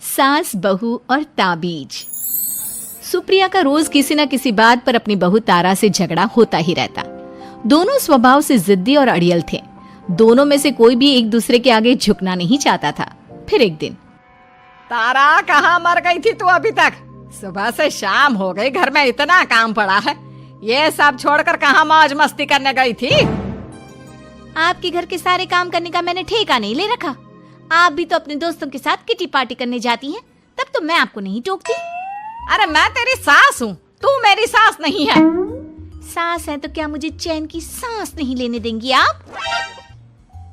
सास, बहू और ताबीज। सुप्रिया का रोज किसी न किसी बात पर अपनी बहू तारा से झगड़ा होता ही रहता। दोनों स्वभाव से जिद्दी और अड़ियल थे। दोनों में से कोई भी एक दूसरे के आगे झुकना नहीं चाहता था। फिर एक दिन, तारा कहाँ मर गई थी तू अभी तक? सुबह से शाम हो गई, घर में इतना काम पड़ा है, ये सब छोड़कर कहाँ मौज मस्ती करने गई थी? आपके घर के सारे काम करने का मैंने ठेका नहीं ले रखा। आप भी तो अपने दोस्तों के साथ किटी पार्टी करने जाती हैं, तब तो मैं आपको नहीं टोकती। अरे मैं तेरी सास हूँ, तू मेरी सास नहीं है। सास है तो क्या मुझे चैन की सांस नहीं लेने देंगी आप?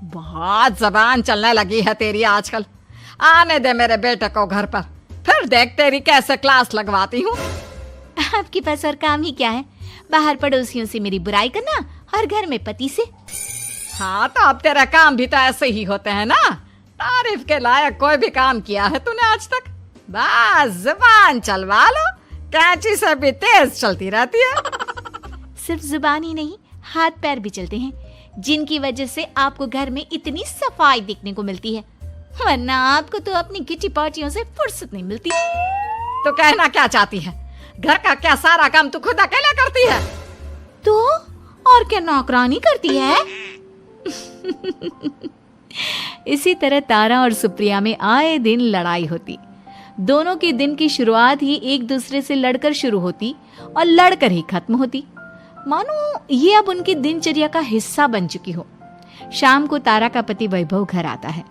बहुत जबान चलने लगी है तेरी आजकल। आने दे मेरे बेटे को घर पर, फिर देख तेरी कैसे क्लास लगवाती हूँ। आपके पास और काम ही क्या है? बाहर पड़ोसियों से मेरी बुराई करना और घर में पति से। हाँ तो अब तेरा काम भी तो ऐसे ही होते हैं ना। तारीफ के लायक कोई भी काम किया है तूने आज तक? बस जुबान चलवा लो, कैंची से भी तेज चलती रहती है। सिर्फ जुबान ही नहीं, हाथ पैर भी चलते हैं, जिनकी वजह से आपको घर में इतनी सफाई देखने को मिलती है, वरना आपको तो अपनी किटी पार्टियों से फुर्सत नहीं मिलती। तो कहना क्या चाहती है? घर का क्या सारा काम तू खुद अकेला करती है? तो और क्या नौकरानी करती है? इसी तरह तारा और सुप्रिया में आए दिन लड़ाई होती। दोनों के दिन की शुरुआत ही एक दूसरे से लड़कर शुरू होती और लड़कर ही खत्म होती, मानो ये अब उनकी दिनचर्या का हिस्सा बन चुकी हो। शाम को तारा का पति वैभव घर आता है।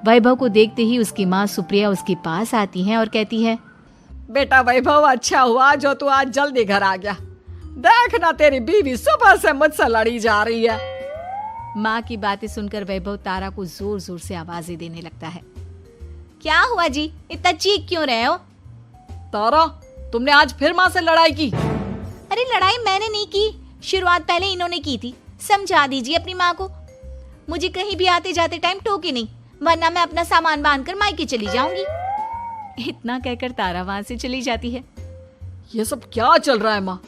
वैभव को देखते ही उसकी माँ सुप्रिया उसके पास आती है और कहती है, बेटा वैभव, अच्छा हुआ जो तू आज जल्दी घर आ गया। देखना तेरी बीवी सुबह से मुझसे लड़ी जा रही है। माँ की बातें सुनकर वैभव तारा को जोर जोर से आवाजें देने लगता है। क्या हुआ जी, इतना चीख क्यों रहे हो? तारा, तुमने आज फिर माँ से लड़ाई की? अरे लड़ाई मैंने नहीं की, शुरुआत पहले इन्होंने की थी। समझा दीजिए अपनी माँ को। मुझे कहीं भी आते जाते टाइम टोके नहीं, वरना मैं अपना सामान बांधकर मायके चली जाऊंगी। इतना कहकर तारा वहां से चली जाती है। ये सब क्या चल रहा है माँ?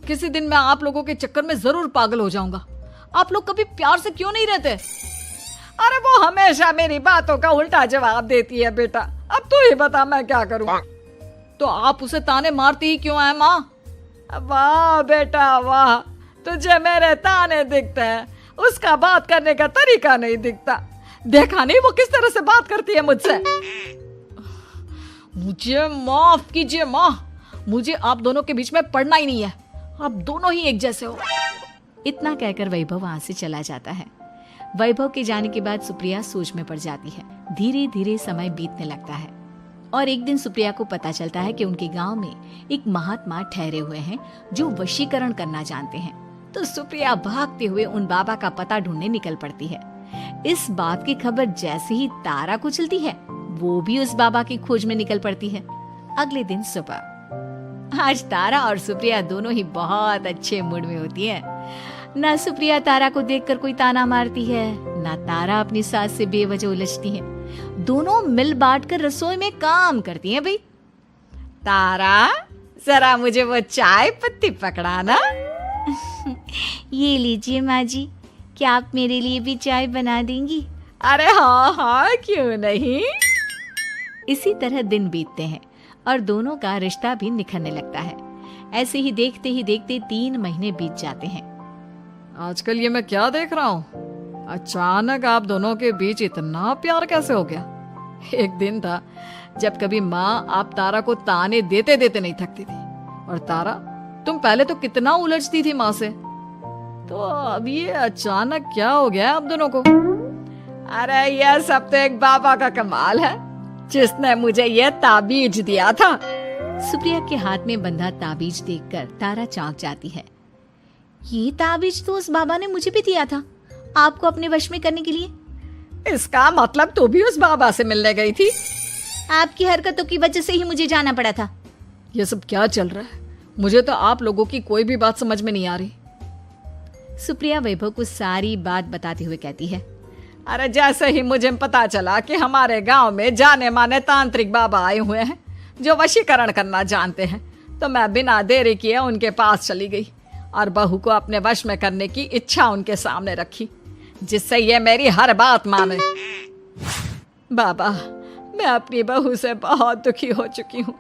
किसी दिन मैं आप लोगों के चक्कर में जरूर पागल हो जाऊंगा। आप लोग कभी प्यार से क्यों नहीं रहते? अरे वो हमेशा मेरी बातों का उल्टा जवाब देती है बेटा। अब तू ही बता मैं क्या करूं? तो आप उसे ताने मारती ही क्यों है माँ? वाह बेटा वाह, तुझे मेरे ताने दिखते हैं, उसका बात करने का तरीका नहीं दिखता। देखा नहीं वो किस तरह से बात करती है मुझसे। मुझे माफ कीजिए माँ, मुझे आप दोनों के बीच में पड़ना ही नहीं है। आप दोनों ही एक जैसे हो। इतना कहकर वैभव वहां से चला जाता है। वैभव के जाने के बाद सुप्रिया सोच में पड़ जाती है। धीरे धीरे समय बीतने लगता है और एक दिन सुप्रिया को पता चलता है कि उनके गांव में एक महात्मा ठहरे हुए हैं जो वशीकरण करना जानते हैं। तो सुप्रिया भागते हुए उन बाबा का पता ढूंढने निकल पड़ती है। इस बात की खबर जैसे ही तारा को चलती है, वो भी उस बाबा की खोज में निकल पड़ती है। अगले दिन सुबह, आज तारा और सुप्रिया दोनों ही बहुत अच्छे मूड में होती है। ना सुप्रिया तारा को देखकर कोई ताना मारती है, ना तारा अपनी सास से बेवजह उलझती है। दोनों मिल बांट कर रसोई में काम करती हैं। भाई तारा, जरा मुझे वो चाय पत्ती पकड़ाना। ये लीजिए माँ जी, क्या आप मेरे लिए भी चाय बना देंगी? अरे हाँ हाँ, क्यों नहीं। इसी तरह दिन बीतते हैं और दोनों का रिश्ता भी निखरने लगता है। ऐसे ही देखते 3 महीने बीत जाते हैं। आजकल ये मैं क्या देख रहा हूँ? अचानक आप दोनों के बीच इतना प्यार कैसे हो गया? एक दिन था जब कभी माँ आप तारा को ताने देते देते नहीं थकती थी, और तारा, तुम पहले तो कितना उलझती थी माँ से, तो अब ये अचानक क्या हो गया आप दोनों को? अरे यह सब तो एक बाबा का कमाल है, जिसने मुझे ये ताबीज दिया था। सुप्रिया के हाथ में बंधा ताबीज देखकर तारा चौंक जाती है। ये ताबीज तो उस बाबा ने मुझे भी दिया था, आपको अपने वश में करने के लिए। इसका मतलब तू भी उस बाबा से मिलने गई थी? आपकी हरकतों की वजह से ही मुझे जाना पड़ा था। ये सब क्या चल रहा है? मुझे तो आप लोगों की कोई भी बात समझ में नहीं आ रही। सुप्रिया वैभव को सारी बात बताते हुए कहती है, अरे जैसे ही मुझे पता चला कि हमारे गांव में जाने माने तांत्रिक बाबा आए हुए हैं जो वशीकरण करना जानते हैं, तो मैं बिना देरी किए उनके पास चली गई और बहू को अपने वश में करने की इच्छा उनके सामने रखी, जिससे ये मेरी हर बात माने। बाबा, मैं अपनी बहू से बहुत दुखी हो चुकी हूँ।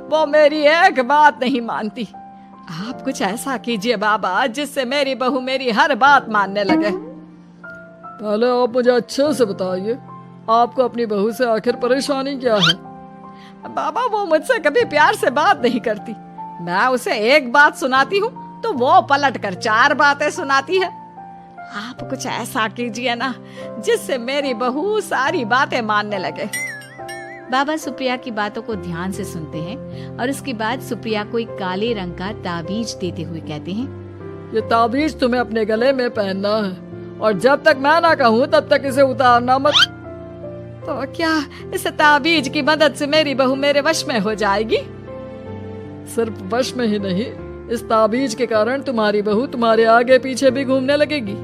वो मेरी एक बात नहीं मानती। आप कुछ ऐसा कीजिए बाबा जिससे मेरी बहू मेरी हर बात मानने लगे। पहले आप मुझे अच्छे से बताइए, आपको अपनी बहू से आखिर परेशानी क्या है? बाबा वो मुझसे कभी प्यार से बात नहीं करती। मैं उसे एक बात सुनाती हूँ तो वो पलट कर 4 बातें सुनाती है। आप कुछ ऐसा कीजिए ना जिससे मेरी बहू सारी बातें मानने लगे। बाबा सुप्रिया की बातों को ध्यान से सुनते हैं और उसके बाद सुप्रिया को एक काले रंग का ताबीज देते हुए कहते हैं, ये ताबीज तुम्हें अपने गले में पहनना है और जब तक मैं ना कहूँ तब तक इसे उतारना मत। तो क्या इस ताबीज की मदद से मेरी बहू मेरे वश में हो जाएगी? सिर्फ वश में ही नहीं, इस ताबीज के कारण तुम्हारी बहू तुम्हारे आगे पीछे भी घूमने लगेगी।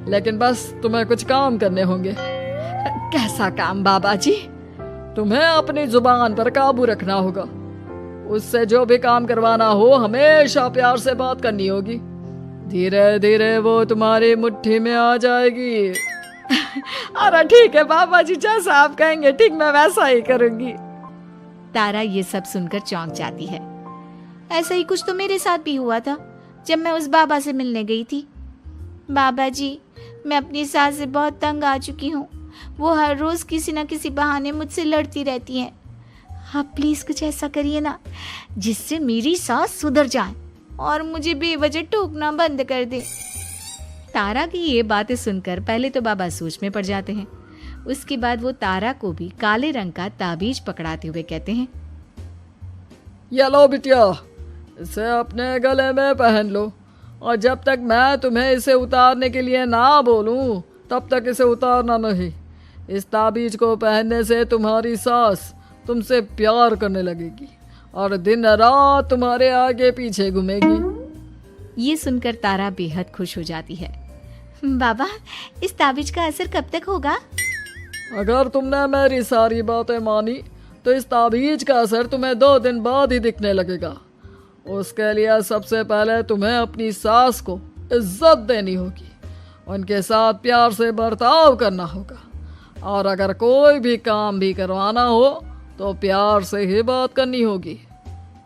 लेकिन बस तुम्हें कुछ काम करने होंगे। कैसा काम बाबा जी? तुम्हें अपनी जुबान पर काबू रखना होगा। उससे जो भी काम करवाना हो हमेशा प्यार से बात करनी होगी। धीरे धीरे वो तुम्हारी मुट्ठी में आ जाएगी। अरे ठीक है बाबा जी, जैसा आप कहेंगे ठीक मैं वैसा ही करूंगी। तारा ये सब सुनकर चौंक जाती है। ऐसा ही कुछ तो मेरे साथ भी हुआ था जब मैं उस बाबा से मिलने गई थी। बाबा जी, मैं अपनी सास से बहुत तंग आ चुकी हूँ। वो हर रोज किसी न किसी बहाने मुझसे लड़ती रहती हैं। आप प्लीज कुछ ऐसा करिए ना जिससे मेरी सास सुधर जाए और मुझे बेवजह टोकना बंद कर दे। तारा की ये बातें सुनकर पहले तो बाबा सोच में पड़ जाते हैं। उसके बाद वो तारा को भी काले रंग का ताबीज पकड़ाते हुए कहते हैं, ये लो बिटिया, इसे अपने गले में पहन लो और जब तक मैं तुम्हें इसे उतारने के लिए ना बोलूं तब तक इसे उतारना नहीं। इस ताबीज को पहनने से तुम्हारी सास तुमसे प्यार करने लगेगी और दिन रात तुम्हारे आगे पीछे घूमेगी। ये सुनकर तारा बेहद खुश हो जाती है। बाबा, इस ताबीज का असर कब तक होगा? अगर तुमने मेरी सारी बातें मानी तो इस ताबीज का असर तुम्हें 2 दिन बाद ही दिखने लगेगा। उसके लिए सबसे पहले तुम्हें अपनी सास को इज्जत देनी होगी, उनके साथ प्यार से बर्ताव करना होगा और अगर कोई भी काम भी करवाना हो तो प्यार से ही बात करनी होगी।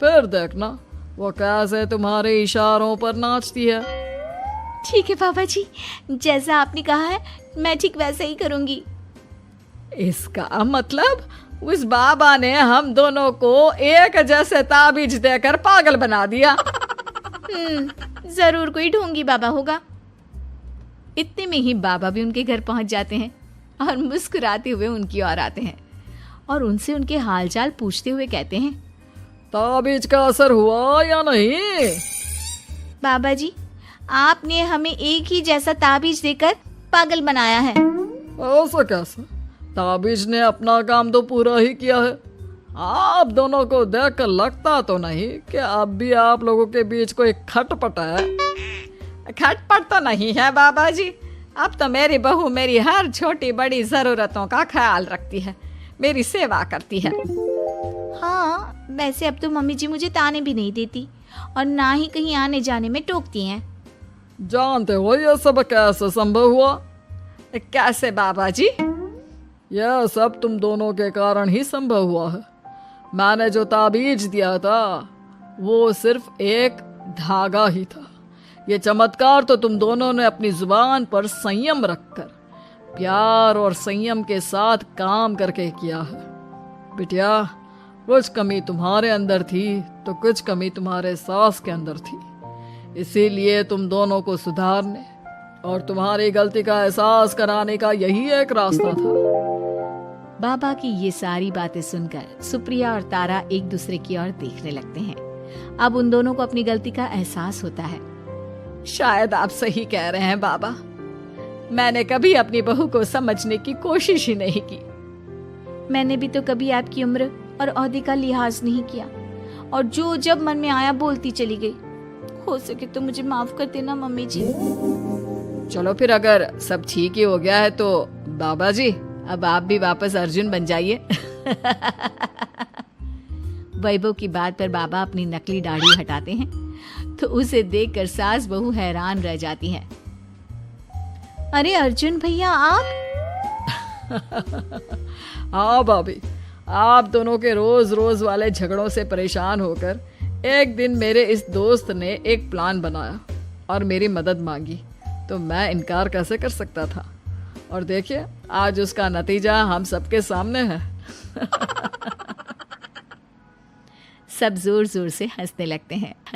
फिर देखना वो कैसे तुम्हारे इशारों पर नाचती है। ठीक है बाबा जी, जैसा आपने कहा है मैं ठीक वैसा ही करूंगी। इसका मतलब उस बाबा ने हम दोनों को एक जैसे ताबीज देकर पागल बना दिया। जरूर कोई ढोंगी बाबा होगा। इतने में ही बाबा भी उनके घर पहुंच जाते हैं और मुस्कुराते हुए उनकी ओर आते हैं और उनसे उनके हालचाल पूछते हुए कहते हैं, ताबीज का असर हुआ या नहीं? बाबा जी, आपने हमें एक ही जैसा ताबीज देकर पागल बनाया है। ऐसा कैसे? ताबीज ने अपना काम तो पूरा ही किया है। आप दोनों को देखकर लगता तो नहीं कि अब भी आप लोगों के बीच कोई खटपट है। खटपट तो नहीं है बाबा जी। अब तो मेरी बहू मेरी हर छोटी बड़ी जरूरतों का ख्याल रखती है, मेरी सेवा करती है। हाँ, वैसे अब तो मम्मी जी मुझे ताने भी नहीं देती और ना ही कहीं आने जाने में टोकती हैं। जानते हो ये सब कैसे संभव हुआ? कैसे बाबा जी? यह सब तुम दोनों के कारण ही संभव हुआ है। मैंने जो ताबीज दिया था वो सिर्फ एक धागा ही था। ये चमत्कार तो तुम दोनों ने अपनी जुबान पर संयम रखकर प्यार और संयम के साथ काम करके किया है। बिटिया, कुछ कमी तुम्हारे अंदर थी तो कुछ कमी तुम्हारे सास के अंदर थी। इसीलिए तुम दोनों को सुधारने और तुम्हारी गलती का एहसास कराने का यही एक रास्ता था। बाबा की ये सारी बातें सुनकर सुप्रिया और तारा एक दूसरे की ओर देखने लगते हैं। अब उन दोनों को अपनी गलती का एहसास होता है। शायद आप सही कह रहे हैं बाबा। मैंने कभी अपनी बहू को समझने की कोशिश ही नहीं की। मैंने भी तो कभी आपकी उम्र और ओहदे का लिहाज नहीं किया और जो जब मन में आया बोलती चली गई। हो सके तो मुझे माफ कर देना मम्मी जी। चलो फिर अगर सब ठीक ही हो गया है तो बाबा जी अब आप भी वापस अर्जुन बन जाइए। वैभव की बात पर बाबा अपनी नकली दाढ़ी हटाते हैं तो उसे देखकर सास बहू हैरान रह जाती हैं। अरे अर्जुन भैया, आप? हाँ भाभी, आप दोनों के रोज रोज वाले झगड़ों से परेशान होकर एक दिन मेरे इस दोस्त ने एक प्लान बनाया और मेरी मदद मांगी, तो मैं इनकार कैसे कर सकता था। और देखिए आज उसका नतीजा हम सबके सामने है। सब जोर जोर से हंसने लगते हैं।